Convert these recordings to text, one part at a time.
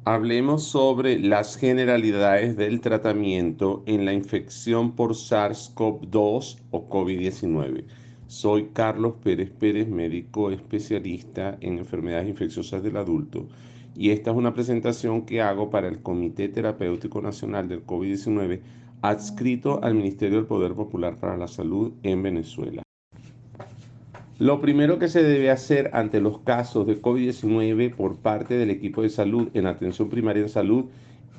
Hablemos sobre las generalidades del tratamiento en la infección por SARS-CoV-2 o COVID-19. Soy Carlos Pérez Pérez, médico especialista en enfermedades infecciosas del adulto, y esta es una presentación que hago para el Comité Terapéutico Nacional del COVID-19 adscrito al Ministerio del Poder Popular para la Salud en Venezuela. Lo primero que se debe hacer ante los casos de COVID-19 por parte del equipo de salud en atención primaria en salud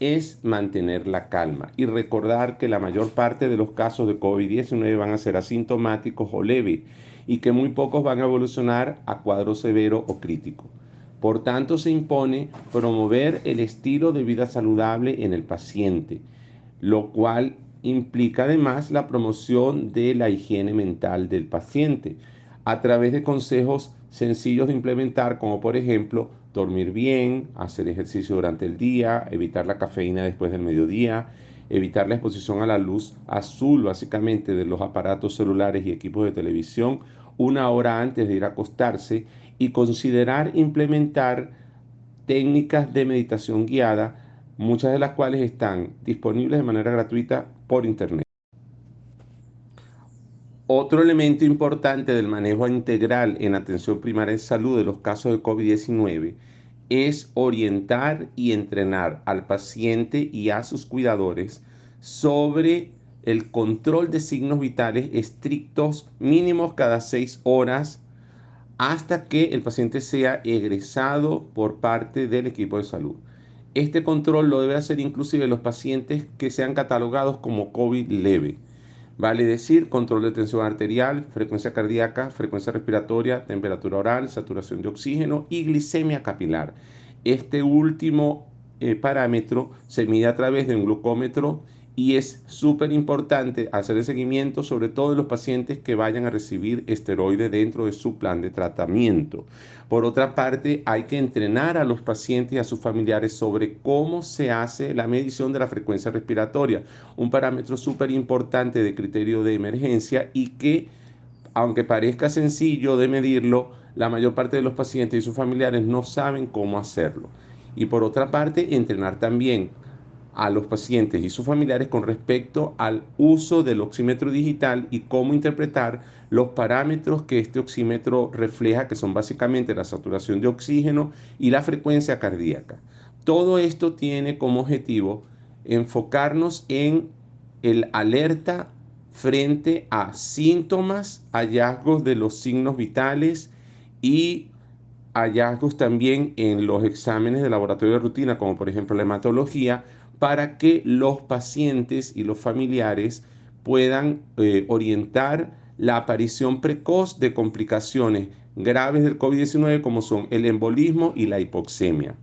es mantener la calma y recordar que la mayor parte de los casos de COVID-19 van a ser asintomáticos o leves y que muy pocos van a evolucionar a cuadro severo o crítico. Por tanto, se impone promover el estilo de vida saludable en el paciente, lo cual implica además la promoción de la higiene mental del paciente a través de consejos sencillos de implementar, como por ejemplo dormir bien, hacer ejercicio durante el día, evitar la cafeína después del mediodía, evitar la exposición a la luz azul, básicamente de los aparatos celulares y equipos de televisión, una hora antes de ir a acostarse, y considerar implementar técnicas de meditación guiada, muchas de las cuales están disponibles de manera gratuita por internet. Otro elemento importante del manejo integral en atención primaria en salud de los casos de COVID-19 es orientar y entrenar al paciente y a sus cuidadores sobre el control de signos vitales estrictos mínimos cada 6 horas hasta que el paciente sea egresado por parte del equipo de salud. Este control lo debe hacer inclusive los pacientes que sean catalogados como COVID leve. Vale decir, control de tensión arterial, frecuencia cardíaca, frecuencia respiratoria, temperatura oral, saturación de oxígeno y glicemia capilar. Este último parámetro se mide a través de un glucómetro y es súper importante hacer el seguimiento, sobre todo en los pacientes que vayan a recibir esteroides dentro de su plan de tratamiento. Por otra parte, hay que entrenar a los pacientes y a sus familiares sobre cómo se hace la medición de la frecuencia respiratoria, un parámetro súper importante de criterio de emergencia y que, aunque parezca sencillo de medirlo, la mayor parte de los pacientes y sus familiares no saben cómo hacerlo. Y por otra parte, entrenar también a los pacientes y sus familiares con respecto al uso del oxímetro digital y cómo interpretar los parámetros que este oxímetro refleja, que son básicamente la saturación de oxígeno y la frecuencia cardíaca. Todo esto tiene como objetivo enfocarnos en el alerta frente a síntomas, hallazgos de los signos vitales y hallazgos también en los exámenes de laboratorio de rutina, como por ejemplo la hematología, para que los pacientes y los familiares puedan orientar la aparición precoz de complicaciones graves del COVID-19 como son el embolismo y la hipoxemia.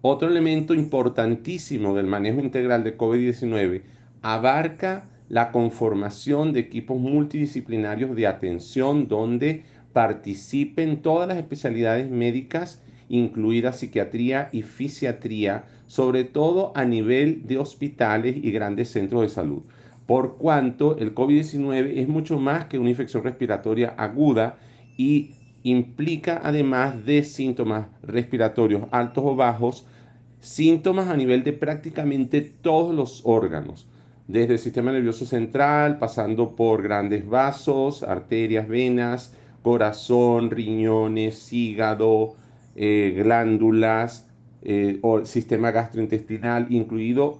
Otro elemento importantísimo del manejo integral de COVID-19 abarca la conformación de equipos multidisciplinarios de atención donde participen todas las especialidades médicas, incluida psiquiatría y fisiatría, sobre todo a nivel de hospitales y grandes centros de salud. Por cuanto el COVID-19 es mucho más que una infección respiratoria aguda y implica, además de síntomas respiratorios altos o bajos, síntomas a nivel de prácticamente todos los órganos, desde el sistema nervioso central, pasando por grandes vasos, arterias, venas, corazón, riñones, hígado, glándulas, o sistema gastrointestinal, incluido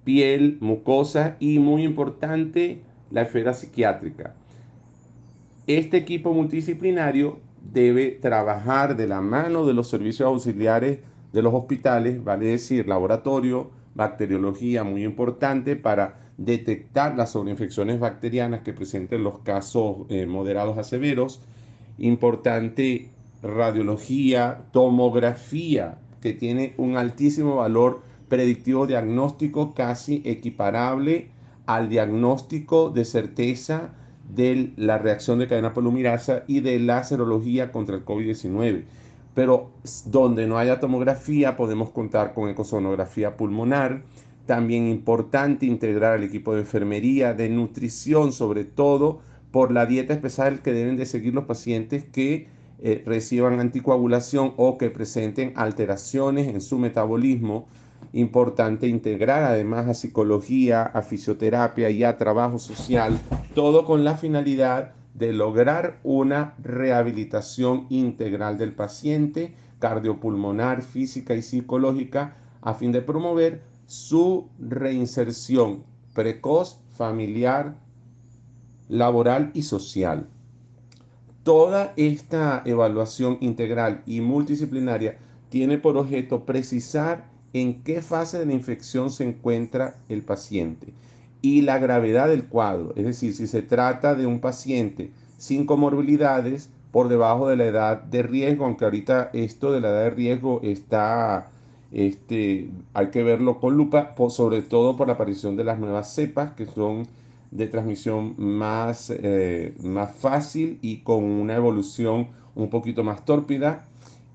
piel, mucosa y, muy importante, la esfera psiquiátrica. Este equipo multidisciplinario debe trabajar de la mano de los servicios auxiliares de los hospitales, vale decir, laboratorio, bacteriología, muy importante para detectar las sobreinfecciones bacterianas que presenten los casos moderados a severos. Importante radiología, tomografía, que tiene un altísimo valor predictivo diagnóstico casi equiparable al diagnóstico de certeza de la reacción de cadena polimerasa y de la serología contra el COVID-19. Pero donde no haya tomografía, podemos contar con ecosonografía pulmonar. También importante integrar al equipo de enfermería, de nutrición, sobre todo por la dieta especial que deben de seguir los pacientes que reciban anticoagulación o que presenten alteraciones en su metabolismo. Importante integrar además a psicología, a fisioterapia y a trabajo social, todo con la finalidad de lograr una rehabilitación integral del paciente, cardiopulmonar, física y psicológica, a fin de promover su reinserción precoz, familiar, laboral y social. Toda esta evaluación integral y multidisciplinaria tiene por objeto precisar en qué fase de la infección se encuentra el paciente y la gravedad del cuadro, es decir, si se trata de un paciente sin comorbilidades por debajo de la edad de riesgo, aunque ahorita esto de la edad de riesgo está, hay que verlo con lupa, sobre todo por la aparición de las nuevas cepas que son de transmisión más fácil y con una evolución un poquito más tórpida.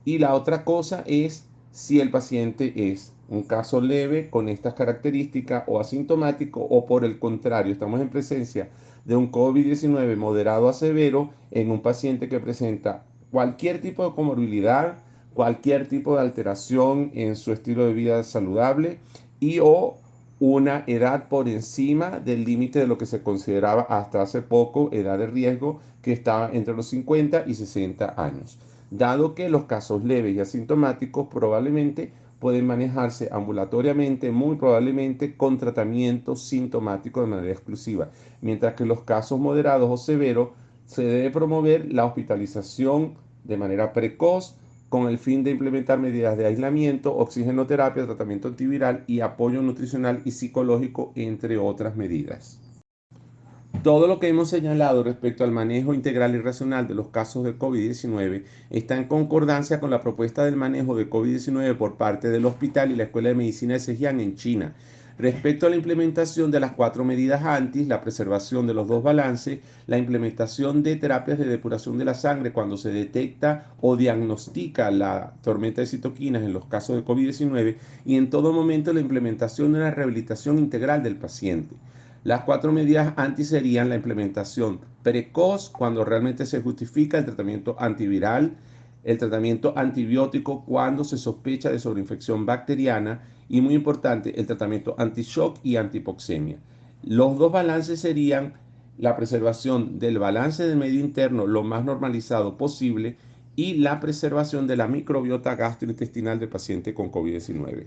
Y la otra cosa es si el paciente es un caso leve con estas características o asintomático o por el contrario, estamos en presencia de un COVID-19 moderado a severo en un paciente que presenta cualquier tipo de comorbilidad, cualquier tipo de alteración en su estilo de vida saludable y o una edad por encima del límite de lo que se consideraba hasta hace poco edad de riesgo, que estaba entre los 50 y 60 años. Dado que los casos leves y asintomáticos probablemente pueden manejarse ambulatoriamente, muy probablemente con tratamiento sintomático de manera exclusiva, mientras que los casos moderados o severos se debe promover la hospitalización de manera precoz con el fin de implementar medidas de aislamiento, oxigenoterapia, tratamiento antiviral y apoyo nutricional y psicológico, entre otras medidas. Todo lo que hemos señalado respecto al manejo integral y racional de los casos de COVID-19 está en concordancia con la propuesta del manejo de COVID-19 por parte del hospital y la Escuela de Medicina de Zhejiang en China. Respecto a la implementación de las 4 medidas antis, la preservación de los 2 balances, la implementación de terapias de depuración de la sangre cuando se detecta o diagnostica la tormenta de citoquinas en los casos de COVID-19 y en todo momento la implementación de una rehabilitación integral del paciente. Las 4 medidas anti serían la implementación precoz cuando realmente se justifica el tratamiento antiviral, el tratamiento antibiótico cuando se sospecha de sobreinfección bacteriana y muy importante el tratamiento anti-shock y antihipoxemia. Los 2 balances serían la preservación del balance del medio interno lo más normalizado posible y la preservación de la microbiota gastrointestinal del paciente con COVID-19.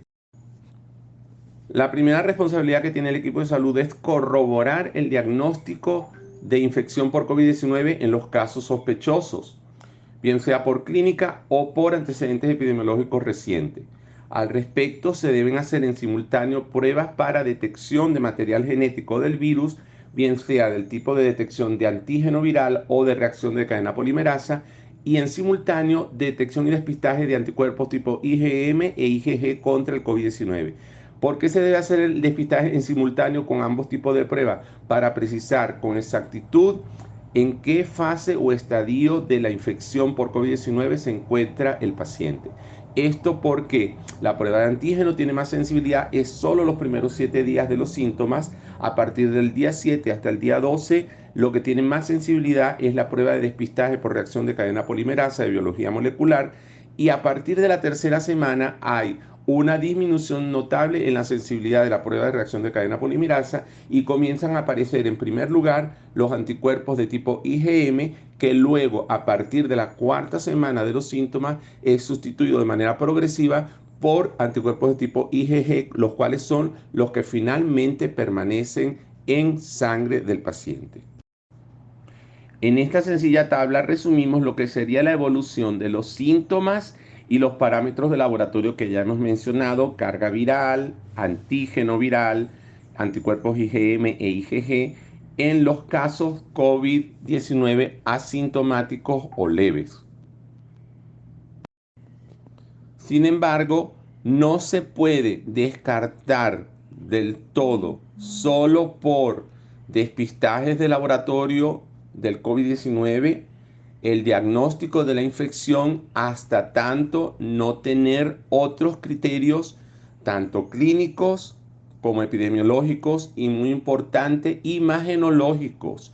La primera responsabilidad que tiene el equipo de salud es corroborar el diagnóstico de infección por COVID-19 en los casos sospechosos, bien sea por clínica o por antecedentes epidemiológicos recientes. Al respecto, se deben hacer en simultáneo pruebas para detección de material genético del virus, bien sea del tipo de detección de antígeno viral o de reacción de cadena polimerasa, y en simultáneo detección y despistaje de anticuerpos tipo IgM e IgG contra el COVID-19. ¿Por qué se debe hacer el despistaje en simultáneo con ambos tipos de pruebas? Para precisar con exactitud en qué fase o estadio de la infección por COVID-19 se encuentra el paciente. Esto porque la prueba de antígeno tiene más sensibilidad, es solo los primeros 7 días de los síntomas. A partir del día 7 hasta el día 12, lo que tiene más sensibilidad es la prueba de despistaje por reacción de cadena polimerasa de biología molecular. Y a partir de la tercera semana hay una disminución notable en la sensibilidad de la prueba de reacción de cadena polimerasa y comienzan a aparecer en primer lugar los anticuerpos de tipo IgM, que luego a partir de la 4ª semana de los síntomas es sustituido de manera progresiva por anticuerpos de tipo IgG, los cuales son los que finalmente permanecen en sangre del paciente. En esta sencilla tabla resumimos lo que sería la evolución de los síntomas y los parámetros de laboratorio que ya hemos mencionado: carga viral, antígeno viral, anticuerpos IgM e IgG, en los casos COVID-19 asintomáticos o leves. Sin embargo, no se puede descartar del todo solo por despistajes de laboratorio del COVID-19 el diagnóstico de la infección hasta tanto no tener otros criterios, tanto clínicos como epidemiológicos y, muy importante, imagenológicos,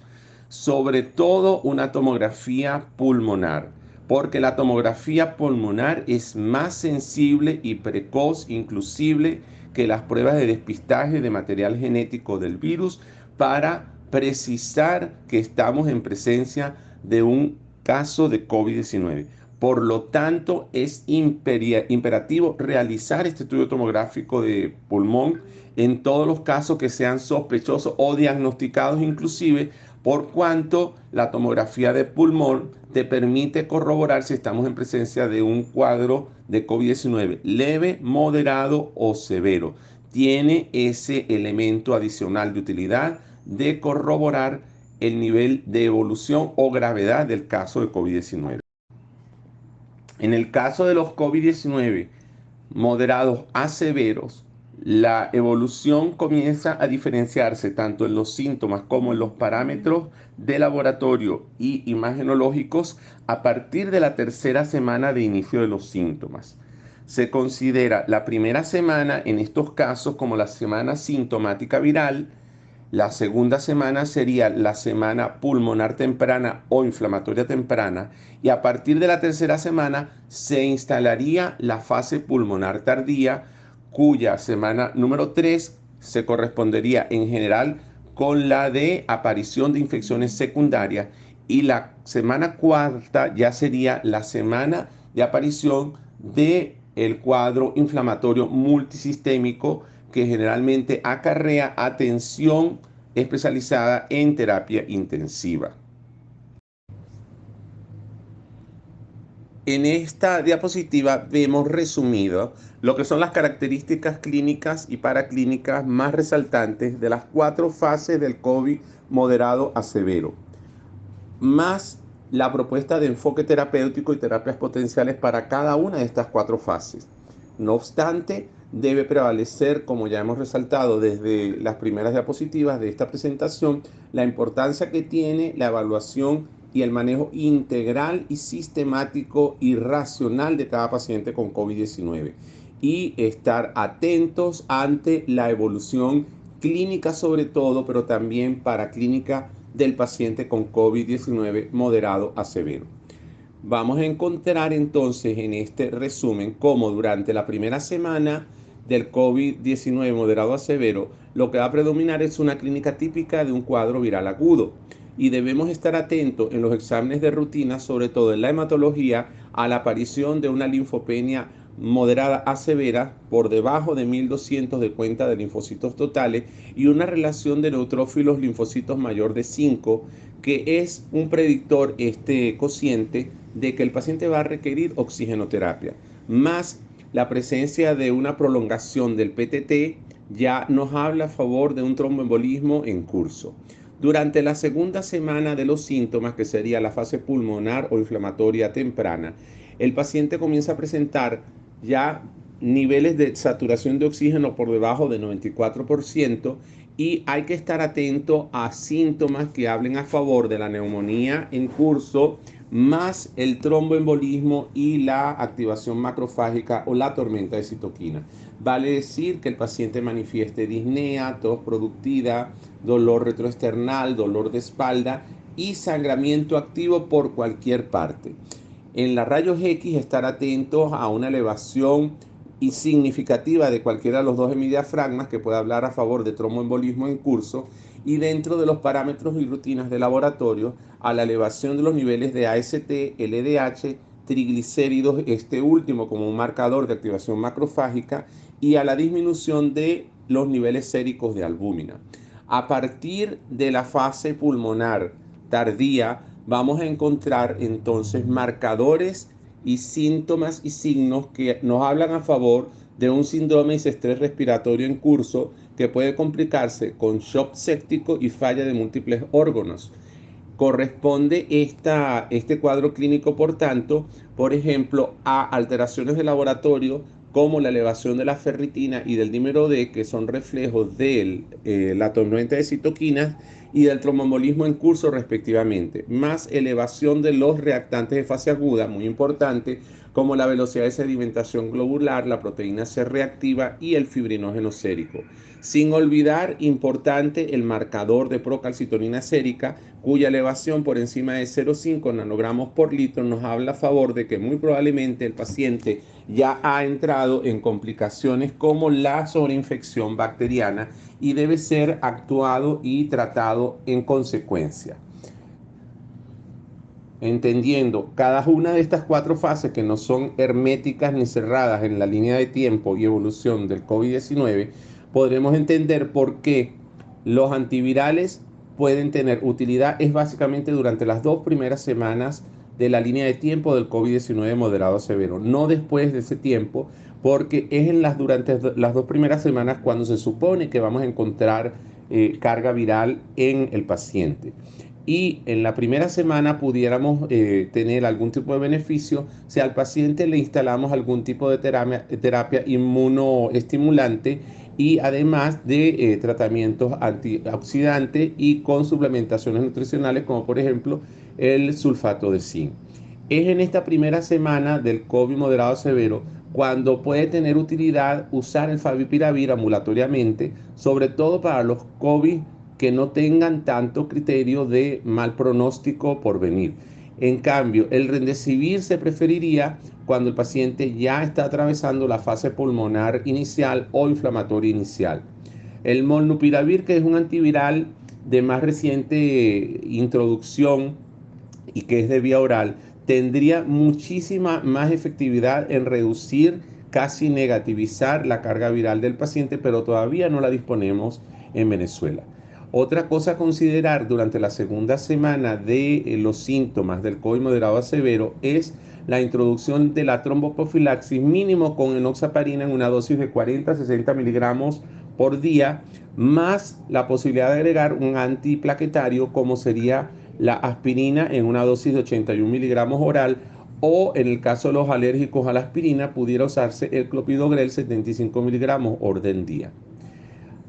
sobre todo una tomografía pulmonar. porque la tomografía pulmonar es más sensible y precoz, inclusive que las pruebas de despistaje de material genético del virus, para precisar que estamos en presencia de un caso de COVID-19. Por lo tanto, es imperativo realizar este estudio tomográfico de pulmón en todos los casos que sean sospechosos o diagnosticados inclusive, por cuanto la tomografía de pulmón te permite corroborar si estamos en presencia de un cuadro de COVID-19 leve, moderado o severo. Tiene ese elemento adicional de utilidad de corroborar el nivel de evolución o gravedad del caso de COVID-19. En el caso de los COVID-19 moderados a severos, la evolución comienza a diferenciarse tanto en los síntomas como en los parámetros de laboratorio y imagenológicos a partir de la tercera semana de inicio de los síntomas. Se considera la primera semana en estos casos como la semana sintomática viral. La segunda semana sería la semana pulmonar temprana o inflamatoria temprana, y a partir de la tercera semana se instalaría la fase pulmonar tardía, cuya semana número 3 se correspondería en general con la de aparición de infecciones secundarias, y la semana cuarta ya sería la semana de aparición de el cuadro inflamatorio multisistémico, que generalmente acarrea atención especializada en terapia intensiva. En esta diapositiva vemos resumido lo que son las características clínicas y paraclínicas más resaltantes de las 4 fases del COVID moderado a severo, más la propuesta de enfoque terapéutico y terapias potenciales para cada una de estas 4 fases. No obstante, debe prevalecer, como ya hemos resaltado desde las primeras diapositivas de esta presentación, la importancia que tiene la evaluación y el manejo integral y sistemático y racional de cada paciente con COVID-19, y estar atentos ante la evolución clínica sobre todo, pero también paraclínica del paciente con COVID-19 moderado a severo. Vamos a encontrar entonces en este resumen cómo durante la primera semana del COVID-19 moderado a severo, lo que va a predominar es una clínica típica de un cuadro viral agudo, y debemos estar atentos en los exámenes de rutina, sobre todo en la hematología, a la aparición de una linfopenia moderada a severa por debajo de 1200 de cuenta de linfocitos totales, y una relación de neutrófilos linfocitos mayor de 5, que es un predictor, este cociente, de que el paciente va a requerir oxigenoterapia, más la presencia de una prolongación del PTT ya nos habla a favor de un tromboembolismo en curso. Durante la segunda semana de los síntomas, que sería la fase pulmonar o inflamatoria temprana, el paciente comienza a presentar ya niveles de saturación de oxígeno por debajo del 94%, y hay que estar atento a síntomas que hablen a favor de la neumonía en curso, más el tromboembolismo y la activación macrofágica o la tormenta de citoquina. Vale decir que el paciente manifieste disnea, tos productiva, dolor retroesternal, dolor de espalda y sangramiento activo por cualquier parte. En la rayos X, estar atentos a una elevación significativa de cualquiera de los dos hemidiafragmas, que puede hablar a favor de tromboembolismo en curso, y dentro de los parámetros y rutinas de laboratorio, a la elevación de los niveles de AST, LDH, triglicéridos, este último como un marcador de activación macrofágica, y a la disminución de los niveles séricos de albúmina. A partir de la fase pulmonar tardía, vamos a encontrar entonces marcadores y síntomas y signos que nos hablan a favor de un síndrome de estrés respiratorio en curso, que puede complicarse con shock séptico y falla de múltiples órganos. Corresponde este cuadro clínico, por tanto, por ejemplo, a alteraciones de laboratorio como la elevación de la ferritina y del dímero D, que son reflejos de la tormenta de citoquinas y del tromboembolismo en curso respectivamente, más elevación de los reactantes de fase aguda, muy importante, como la velocidad de sedimentación globular, la proteína C reactiva y el fibrinógeno sérico. Sin olvidar, importante, el marcador de procalcitonina sérica, cuya elevación por encima de 0,5 nanogramos por litro nos habla a favor de que muy probablemente el paciente ya ha entrado en complicaciones como la sobreinfección bacteriana y debe ser actuado y tratado en consecuencia. Entendiendo cada una de estas cuatro fases que no son herméticas ni cerradas en la línea de tiempo y evolución del COVID-19, podremos entender por qué los antivirales pueden tener utilidad. Es básicamente durante las 2 primeras semanas de la línea de tiempo del COVID-19 moderado a severo, no después de ese tiempo, porque es durante las 2 primeras semanas cuando se supone que vamos a encontrar carga viral en el paciente. Y en la primera semana pudiéramos tener algún tipo de beneficio si al paciente le instalamos algún tipo de terapia inmunoestimulante y además de tratamientos antioxidantes y con suplementaciones nutricionales como por ejemplo el sulfato de zinc. Es en esta primera semana del COVID moderado severo cuando puede tener utilidad usar el favipiravir ambulatoriamente, sobre todo para los COVID que no tengan tanto criterio de mal pronóstico por venir. En cambio, el remdesivir se preferiría cuando el paciente ya está atravesando la fase pulmonar inicial o inflamatoria inicial. El molnupiravir, que es un antiviral de más reciente introducción y que es de vía oral, tendría muchísima más efectividad en reducir, casi negativizar la carga viral del paciente, pero todavía no la disponemos en Venezuela. Otra cosa a considerar durante la segunda semana de los síntomas del COVID moderado a severo es la introducción de la tromboprofilaxis mínimo con enoxaparina en una dosis de 40 a 60 miligramos por día, más la posibilidad de agregar un antiplaquetario como sería la aspirina en una dosis de 81 miligramos oral, o en el caso de los alérgicos a la aspirina pudiera usarse el clopidogrel 75 miligramos orden día.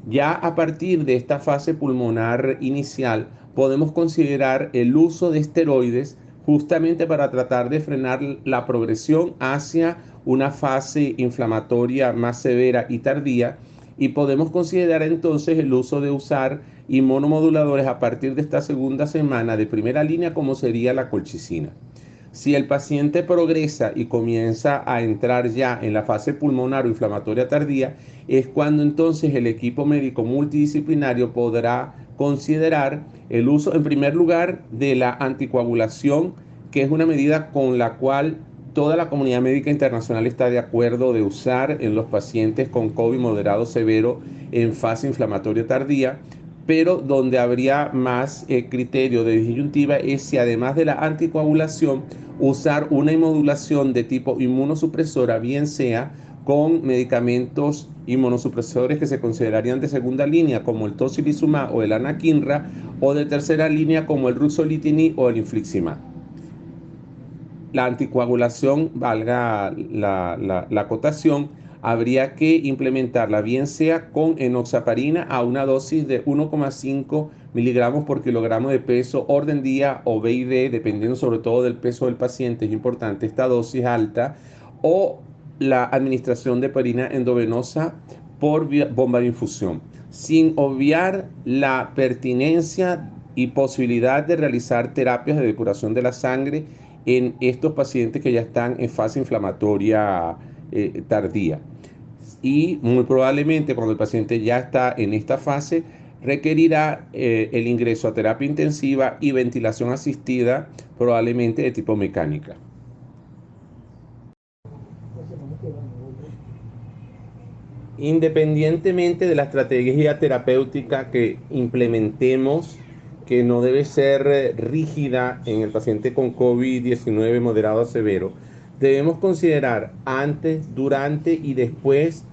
Ya a partir de esta fase pulmonar inicial podemos considerar el uso de esteroides justamente para tratar de frenar la progresión hacia una fase inflamatoria más severa y tardía, y podemos considerar entonces el uso de usar inmunomoduladores a partir de esta segunda semana de primera línea como sería la colchicina. Si el paciente progresa y comienza a entrar ya en la fase pulmonar o inflamatoria tardía, es cuando entonces el equipo médico multidisciplinario podrá considerar el uso, en primer lugar, de la anticoagulación, que es una medida con la cual toda la comunidad médica internacional está de acuerdo de usar en los pacientes con COVID moderado severo en fase inflamatoria tardía, pero donde habría más criterio de disyuntiva es si además de la anticoagulación usar una inmodulación de tipo inmunosupresora, bien sea con medicamentos inmunosupresores que se considerarían de segunda línea como el tocilizumab o el anakinra, o de tercera línea como el ruxolitinib o el infliximab. La anticoagulación, valga la acotación, habría que implementarla bien sea con enoxaparina a una dosis de 1,5 miligramos por kilogramo de peso orden día o BID, dependiendo sobre todo del peso del paciente, es importante esta dosis alta, o la administración de heparina endovenosa por bomba de infusión, sin obviar la pertinencia y posibilidad de realizar terapias de depuración de la sangre en estos pacientes que ya están en fase inflamatoria tardía. Y muy probablemente cuando el paciente ya está en esta fase, requerirá el ingreso a terapia intensiva y ventilación asistida, probablemente de tipo mecánica. Independientemente de la estrategia terapéutica que implementemos, que no debe ser rígida en el paciente con COVID-19 moderado a severo, debemos considerar antes, durante y después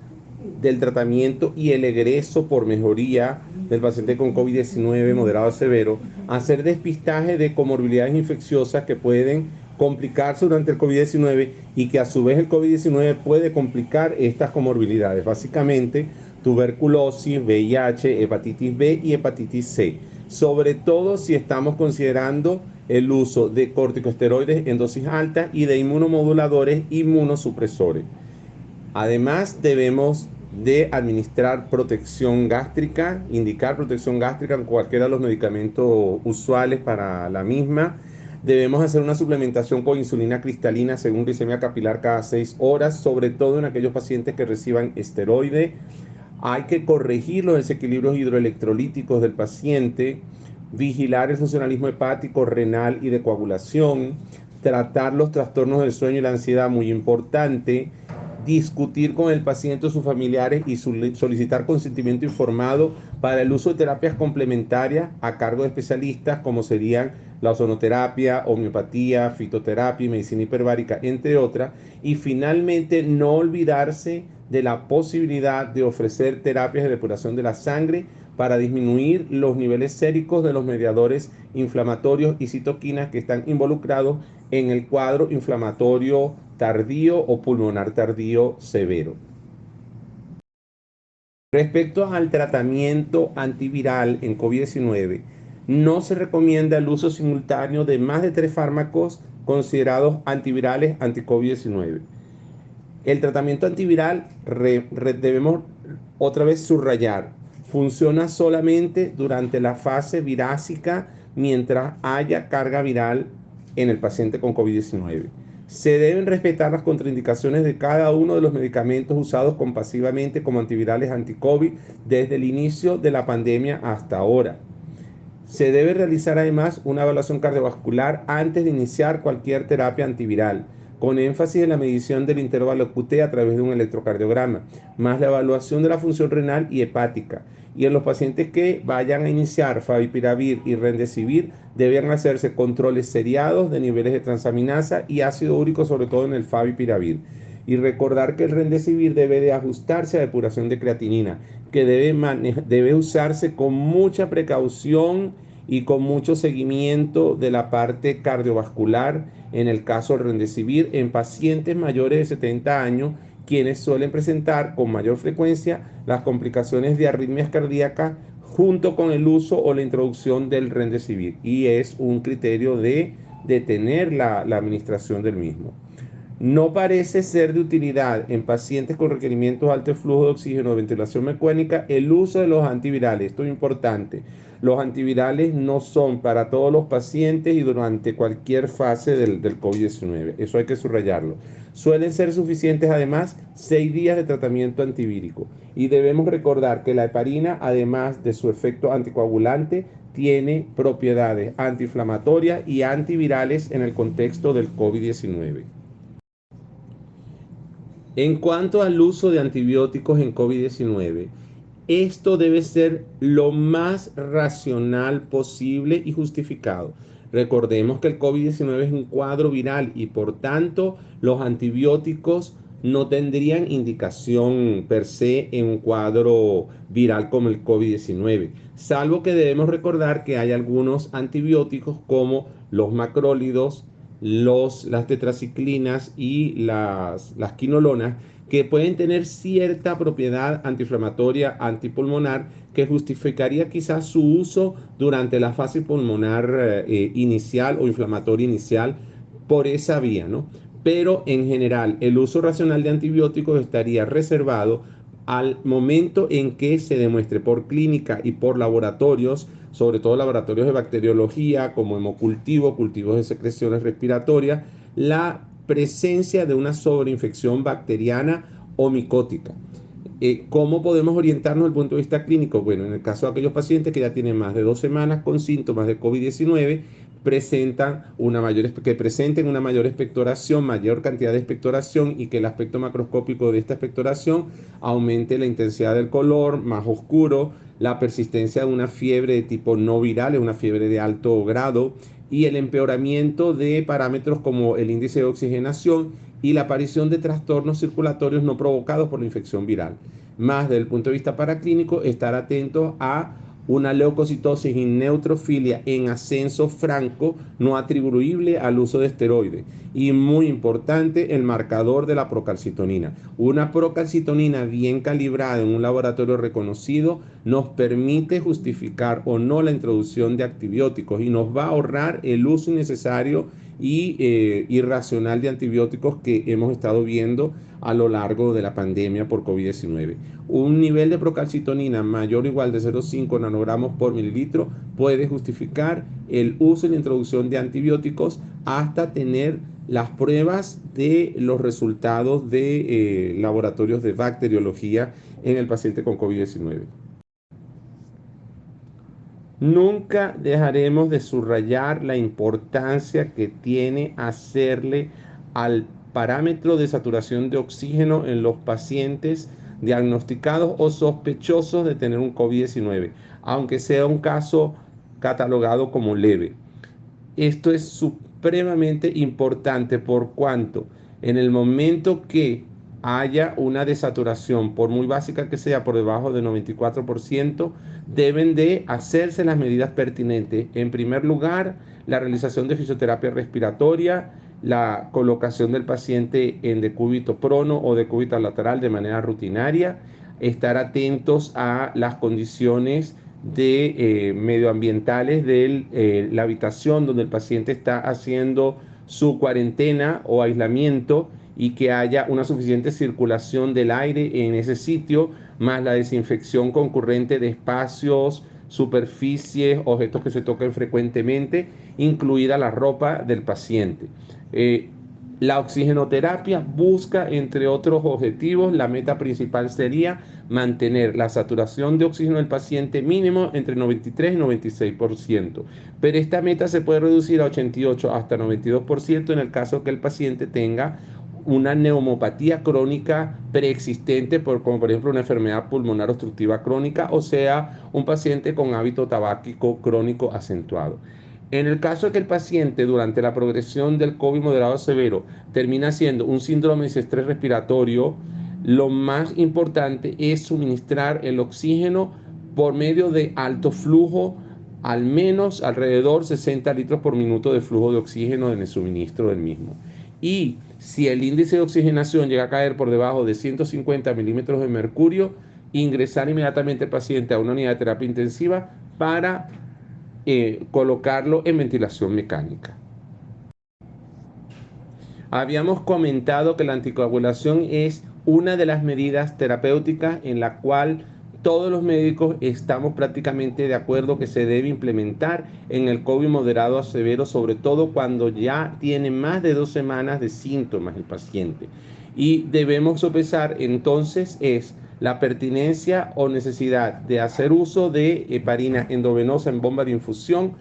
del tratamiento y el egreso por mejoría del paciente con COVID-19 moderado a severo, hacer despistaje de comorbilidades infecciosas que pueden complicarse durante el COVID-19 y que a su vez el COVID-19 puede complicar estas comorbilidades, básicamente tuberculosis, VIH, hepatitis B y hepatitis C. sobre todo si estamos considerando el uso de corticosteroides en dosis altas y de inmunomoduladores inmunosupresores. Además, debemos de administrar protección gástrica, indicar protección gástrica en cualquiera de los medicamentos usuales para la misma. Debemos hacer una suplementación con insulina cristalina según glicemia capilar cada 6 horas, sobre todo en aquellos pacientes que reciban esteroide. Hay que corregir los desequilibrios hidroelectrolíticos del paciente, vigilar el funcionalismo hepático, renal y de coagulación, tratar los trastornos del sueño y la ansiedad, muy importante, discutir con el paciente o sus familiares y solicitar consentimiento informado para el uso de terapias complementarias a cargo de especialistas como serían la ozonoterapia, homeopatía, fitoterapia y medicina hiperbárica, entre otras. Y finalmente, no olvidarse de la posibilidad de ofrecer terapias de depuración de la sangre para disminuir los niveles séricos de los mediadores inflamatorios y citoquinas que están involucrados en el cuadro inflamatorio tardío o pulmonar tardío severo. Respecto al tratamiento antiviral en COVID-19, no se recomienda el uso simultáneo de más de 3 fármacos considerados antivirales anti-COVID-19. El tratamiento antiviral, debemos otra vez subrayar, funciona solamente durante la fase virásica mientras haya carga viral en el paciente con COVID-19. Se deben respetar las contraindicaciones de cada uno de los medicamentos usados compasivamente como antivirales anti-COVID desde el inicio de la pandemia hasta ahora. Se debe realizar además una evaluación cardiovascular antes de iniciar cualquier terapia antiviral, con énfasis en la medición del intervalo QT a través de un electrocardiograma, más la evaluación de la función renal y hepática. Y en los pacientes que vayan a iniciar favipiravir y remdesivir, deben hacerse controles seriados de niveles de transaminasa y ácido úrico, sobre todo en el favipiravir. Y recordar que el remdesivir debe de ajustarse a depuración de creatinina, que debe usarse con mucha precaución y con mucho seguimiento de la parte cardiovascular, en el caso del remdesivir, en pacientes mayores de 70 años, quienes suelen presentar con mayor frecuencia las complicaciones de arritmias cardíacas junto con el uso o la introducción del remdesivir. Y es un criterio de detener la administración del mismo. No parece ser de utilidad en pacientes con requerimientos de alto flujo de oxígeno o ventilación mecánica el uso de los antivirales. Esto es importante. Los antivirales no son para todos los pacientes y durante cualquier fase del COVID-19. Eso hay que subrayarlo. Suelen ser suficientes además 6 días de tratamiento antivírico. Y debemos recordar que la heparina, además de su efecto anticoagulante, tiene propiedades antiinflamatorias y antivirales en el contexto del COVID-19. En cuanto al uso de antibióticos en COVID-19, esto debe ser lo más racional posible y justificado. Recordemos que el COVID-19 es un cuadro viral y por tanto los antibióticos no tendrían indicación per se en un cuadro viral como el COVID-19, salvo que debemos recordar que hay algunos antibióticos como los macrólidos, las tetraciclinas y las quinolonas que pueden tener cierta propiedad antiinflamatoria, antipulmonar, que justificaría quizás su uso durante la fase pulmonar inicial o inflamatoria inicial por esa vía, ¿no? Pero en general el uso racional de antibióticos estaría reservado al momento en que se demuestre por clínica y por laboratorios, sobre todo laboratorios de bacteriología como hemocultivo, cultivos de secreciones respiratorias, la presencia de una sobreinfección bacteriana o micótica. ¿Cómo podemos orientarnos desde el punto de vista clínico? Bueno, en el caso de aquellos pacientes que ya tienen más de 2 semanas con síntomas de COVID-19, que presenten una mayor expectoración, mayor cantidad de expectoración y que el aspecto macroscópico de esta expectoración aumente la intensidad del color, más oscuro, la persistencia de una fiebre de tipo no viral, es una fiebre de alto grado, y el empeoramiento de parámetros como el índice de oxigenación y la aparición de trastornos circulatorios no provocados por la infección viral. Más desde el punto de vista paraclínico, estar atentos a una leucocitosis y neutrofilia en ascenso franco no atribuible al uso de esteroides Y muy importante, el marcador de la procalcitonina. Una procalcitonina bien calibrada en un laboratorio reconocido nos permite justificar o no la introducción de antibióticos y nos va a ahorrar el uso innecesario y irracional de antibióticos que hemos estado viendo a lo largo de la pandemia por COVID-19. Un nivel de procalcitonina mayor o igual de 0,5 nanogramos por mililitro puede justificar el uso y la introducción de antibióticos hasta tener las pruebas de los resultados de laboratorios de bacteriología en el paciente con COVID-19. Nunca dejaremos de subrayar la importancia que tiene hacerle al parámetro de saturación de oxígeno en los pacientes diagnosticados o sospechosos de tener un COVID-19, aunque sea un caso catalogado como leve. Esto es supremamente importante por cuanto en el momento que haya una desaturación, por muy básica que sea, por debajo del 94%, deben de hacerse las medidas pertinentes. En primer lugar, la realización de fisioterapia respiratoria, la colocación del paciente en decúbito prono o decúbito lateral de manera rutinaria, estar atentos a las condiciones de medioambientales de la habitación donde el paciente está haciendo su cuarentena o aislamiento y que haya una suficiente circulación del aire en ese sitio, más la desinfección concurrente de espacios, superficies, objetos que se toquen frecuentemente, incluida la ropa del paciente. La oxigenoterapia busca, entre otros objetivos, la meta principal sería mantener la saturación de oxígeno del paciente mínimo entre 93 y 96%. Pero esta meta se puede reducir a 88 hasta 92% en el caso que el paciente tenga una neumopatía crónica preexistente, como por ejemplo una enfermedad pulmonar obstructiva crónica, o sea, un paciente con hábito tabáquico crónico acentuado. En el caso de que el paciente durante la progresión del COVID moderado severo termina siendo un síndrome de estrés respiratorio, lo más importante es suministrar el oxígeno por medio de alto flujo, al menos alrededor 60 litros por minuto de flujo de oxígeno en el suministro del mismo. Y si el índice de oxigenación llega a caer por debajo de 150 milímetros de mercurio, ingresar inmediatamente al paciente a una unidad de terapia intensiva para colocarlo en ventilación mecánica. Habíamos comentado que la anticoagulación es una de las medidas terapéuticas en la cual todos los médicos estamos prácticamente de acuerdo que se debe implementar en el COVID moderado a severo, sobre todo cuando ya tiene más de 2 semanas de síntomas el paciente. Y debemos sopesar entonces es la pertinencia o necesidad de hacer uso de heparina endovenosa en bomba de infusión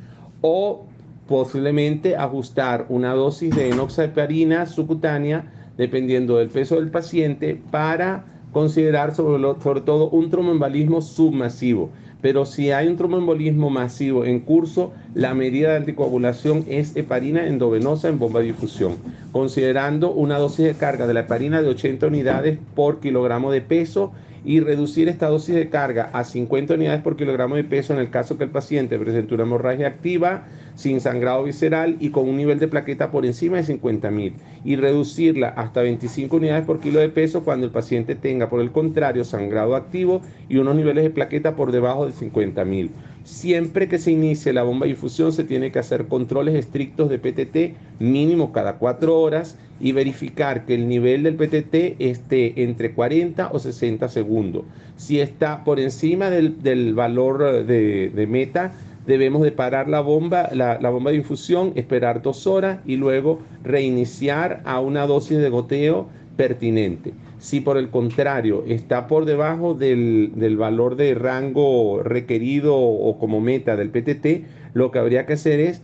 o posiblemente ajustar una dosis de enoxaparina subcutánea dependiendo del peso del paciente para considerar sobre todo un tromboembolismo submasivo. Pero si hay un tromboembolismo masivo en curso, la medida de anticoagulación es heparina endovenosa en bomba de difusión, considerando una dosis de carga de la heparina de 80 unidades por kilogramo de peso y reducir esta dosis de carga a 50 unidades por kilogramo de peso en el caso que el paciente presente una hemorragia activa, sin sangrado visceral y con un nivel de plaqueta por encima de 50.000 y reducirla hasta 25 unidades por kilo de peso cuando el paciente tenga, por el contrario, sangrado activo y unos niveles de plaqueta por debajo de 50.000. Siempre que se inicie la bomba de infusión se tiene que hacer controles estrictos de PTT mínimo cada 4 horas y verificar que el nivel del PTT esté entre 40 o 60 segundos. Si está por encima del valor de meta, debemos de parar la bomba de infusión, esperar 2 horas y luego reiniciar a una dosis de goteo pertinente. Si por el contrario está por debajo del valor de rango requerido o como meta del PTT, lo que habría que hacer es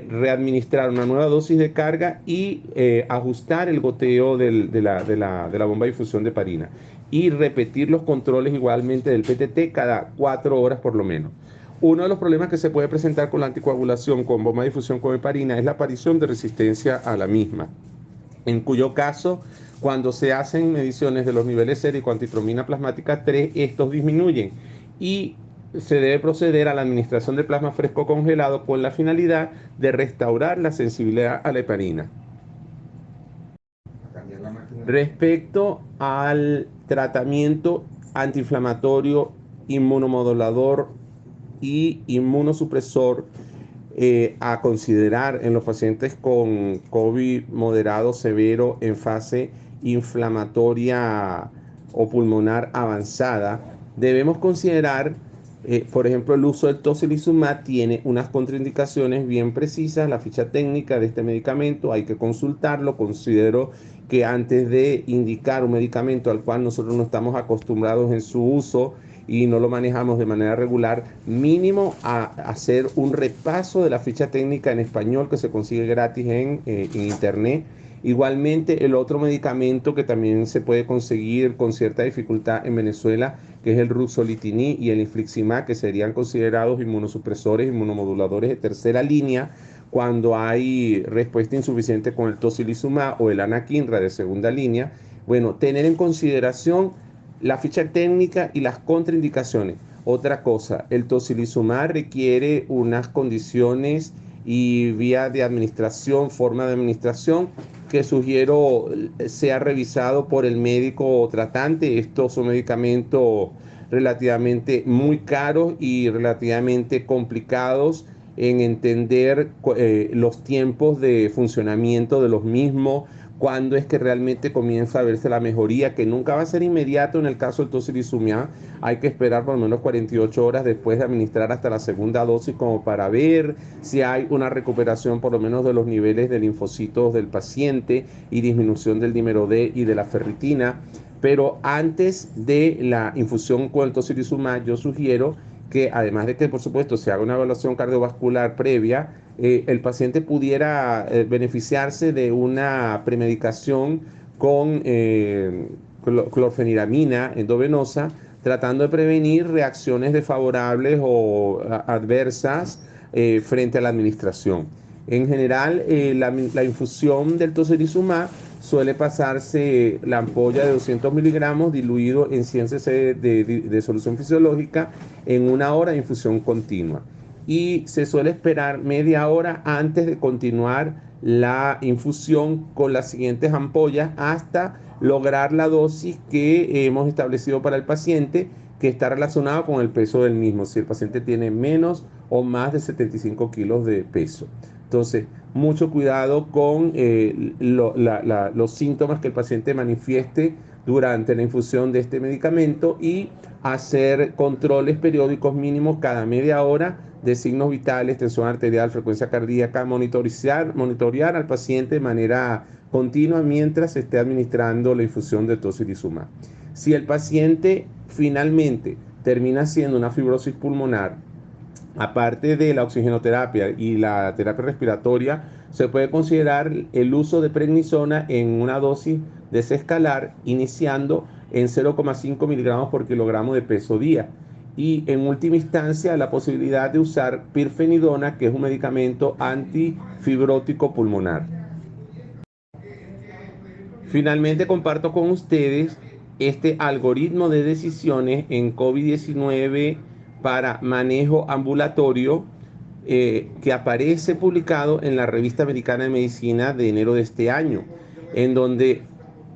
readministrar una nueva dosis de carga y ajustar el goteo de la bomba de infusión de heparina y repetir los controles igualmente del PTT cada 4 horas por lo menos. Uno de los problemas que se puede presentar con la anticoagulación con bomba de difusión con heparina es la aparición de resistencia a la misma, en cuyo caso, cuando se hacen mediciones de los niveles séricos antitromina plasmática 3, estos disminuyen y se debe proceder a la administración de plasma fresco congelado con la finalidad de restaurar la sensibilidad a la heparina. Respecto al tratamiento antiinflamatorio, inmunomodulador y inmunosupresor a considerar en los pacientes con COVID moderado severo en fase inflamatoria o pulmonar avanzada, debemos considerar, por ejemplo, el uso del tocilizumab tiene unas contraindicaciones bien precisas, la ficha técnica de este medicamento, hay que consultarlo. Considero que antes de indicar un medicamento al cual nosotros no estamos acostumbrados en su uso y no lo manejamos de manera regular, mínimo a hacer un repaso de la ficha técnica en español que se consigue gratis en internet. Igualmente, el otro medicamento que también se puede conseguir con cierta dificultad en Venezuela, que es el ruxolitinib y el infliximab, que serían considerados inmunosupresores, inmunomoduladores de tercera línea, cuando hay respuesta insuficiente con el tocilizumab o el anakinra de segunda línea. Bueno, tener en consideración la ficha técnica y las contraindicaciones. Otra cosa, el tocilizumab requiere unas condiciones y vía de administración, forma de administración, que sugiero sea revisado por el médico tratante. Estos son medicamentos relativamente muy caros y relativamente complicados en entender los tiempos de funcionamiento de los mismos, cuándo es que realmente comienza a verse la mejoría, que nunca va a ser inmediato en el caso del tocilizumab. Hay que esperar por lo menos 48 horas después de administrar hasta la segunda dosis como para ver si hay una recuperación por lo menos de los niveles de linfocitos del paciente y disminución del dímero D y de la ferritina. Pero antes de la infusión con el tocilizumab, yo sugiero que, además de que por supuesto se haga una evaluación cardiovascular previa, el paciente pudiera beneficiarse de una premedicación con clorfeniramina endovenosa, tratando de prevenir reacciones desfavorables o adversas frente a la administración. En general, la infusión del tocilizumab suele pasarse la ampolla de 200 miligramos diluido en 100 cc de solución fisiológica en 1 hora de infusión continua. Y se suele esperar media hora antes de continuar la infusión con las siguientes ampollas hasta lograr la dosis que hemos establecido para el paciente, que está relacionado con el peso del mismo, si el paciente tiene menos o más de 75 kilos de peso. Entonces, mucho cuidado con los síntomas que el paciente manifieste durante la infusión de este medicamento y hacer controles periódicos mínimos cada media hora de signos vitales, tensión arterial, frecuencia cardíaca, monitorear al paciente de manera continua mientras se esté administrando la infusión de tocilizumab. Si el paciente finalmente termina siendo una fibrosis pulmonar, aparte de la oxigenoterapia y la terapia respiratoria, se puede considerar el uso de prednisona en una dosis desescalar, iniciando en 0,5 miligramos por kilogramo de peso día. Y en última instancia, la posibilidad de usar pirfenidona, que es un medicamento antifibrótico pulmonar. Finalmente, comparto con ustedes este algoritmo de decisiones en COVID-19 para manejo ambulatorio, que aparece publicado en la Revista Americana de Medicina de enero de este año, en donde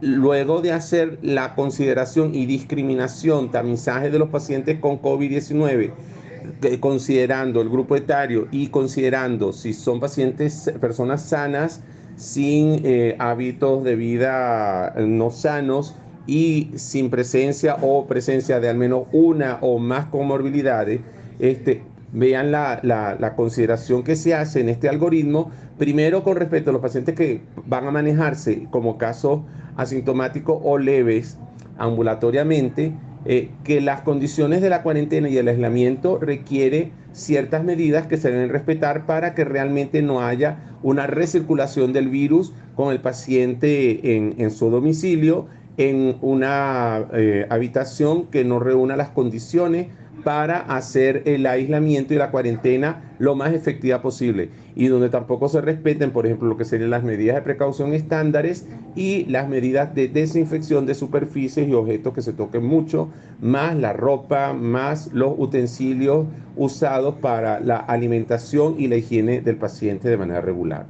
luego de hacer la consideración y discriminación, tamizaje de los pacientes con COVID-19, considerando el grupo etario y considerando si son pacientes, personas sanas, sin hábitos de vida no sanos y sin presencia o presencia de al menos una o más comorbilidades, vean la consideración que se hace en este algoritmo, primero con respecto a los pacientes que van a manejarse como casos asintomáticos o leves ambulatoriamente, que las condiciones de la cuarentena y el aislamiento requiere ciertas medidas que se deben respetar para que realmente no haya una recirculación del virus con el paciente en su domicilio, en una habitación que no reúna las condiciones para hacer el aislamiento y la cuarentena lo más efectiva posible, y donde tampoco se respeten, por ejemplo, lo que serían las medidas de precaución estándares y las medidas de desinfección de superficies y objetos que se toquen mucho, más la ropa, más los utensilios usados para la alimentación y la higiene del paciente de manera regular.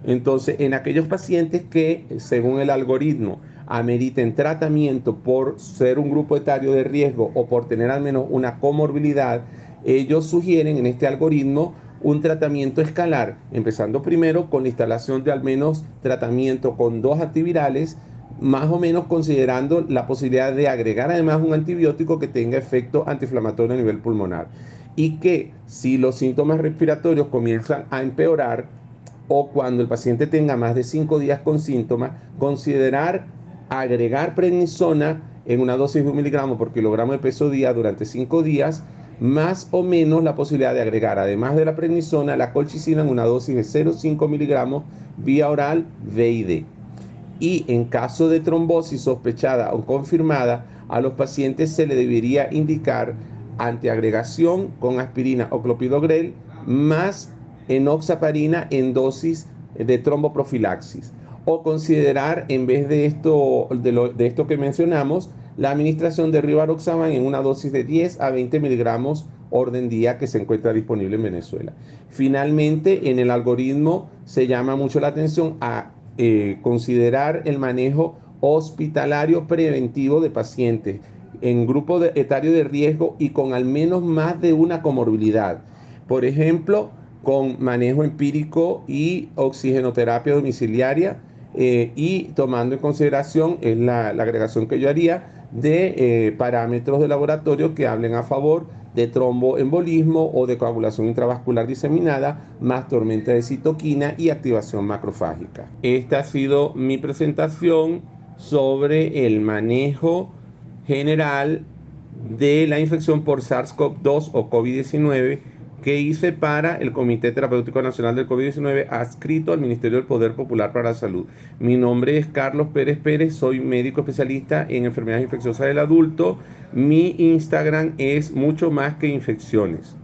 Entonces, en aquellos pacientes que, según el algoritmo, ameriten tratamiento por ser un grupo etario de riesgo o por tener al menos una comorbilidad, ellos sugieren en este algoritmo un tratamiento escalar, empezando primero con la instalación de al menos tratamiento con 2 antivirales, más o menos considerando la posibilidad de agregar además un antibiótico que tenga efecto antiinflamatorio a nivel pulmonar. Y que si los síntomas respiratorios comienzan a empeorar o cuando el paciente tenga más de 5 días con síntomas, considerar agregar prednisona en una dosis de 1 miligramo por kilogramo de peso día durante 5 días, más o menos la posibilidad de agregar, además de la prednisona, la colchicina en una dosis de 0,5 miligramos vía oral VID. Y en caso de trombosis sospechada o confirmada, a los pacientes se le debería indicar antiagregación con aspirina o clopidogrel más enoxaparina en dosis de tromboprofilaxis. O considerar, en vez de esto que mencionamos, la administración de rivaroxaban en una dosis de 10 a 20 miligramos orden día que se encuentra disponible en Venezuela. Finalmente, en el algoritmo se llama mucho la atención a considerar el manejo hospitalario preventivo de pacientes en grupo etario de riesgo y con al menos más de una comorbilidad. Por ejemplo, con manejo empírico y oxigenoterapia domiciliaria, y tomando en consideración es la agregación que yo haría de parámetros de laboratorio que hablen a favor de tromboembolismo o de coagulación intravascular diseminada, más tormenta de citoquina y activación macrofágica. Esta ha sido mi presentación sobre el manejo general de la infección por SARS-CoV-2 o COVID-19 que hice para el Comité Terapéutico Nacional del COVID-19 adscrito al Ministerio del Poder Popular para la Salud. Mi nombre es Carlos Pérez Pérez, soy médico especialista en enfermedades infecciosas del adulto. Mi Instagram es mucho más que infecciones.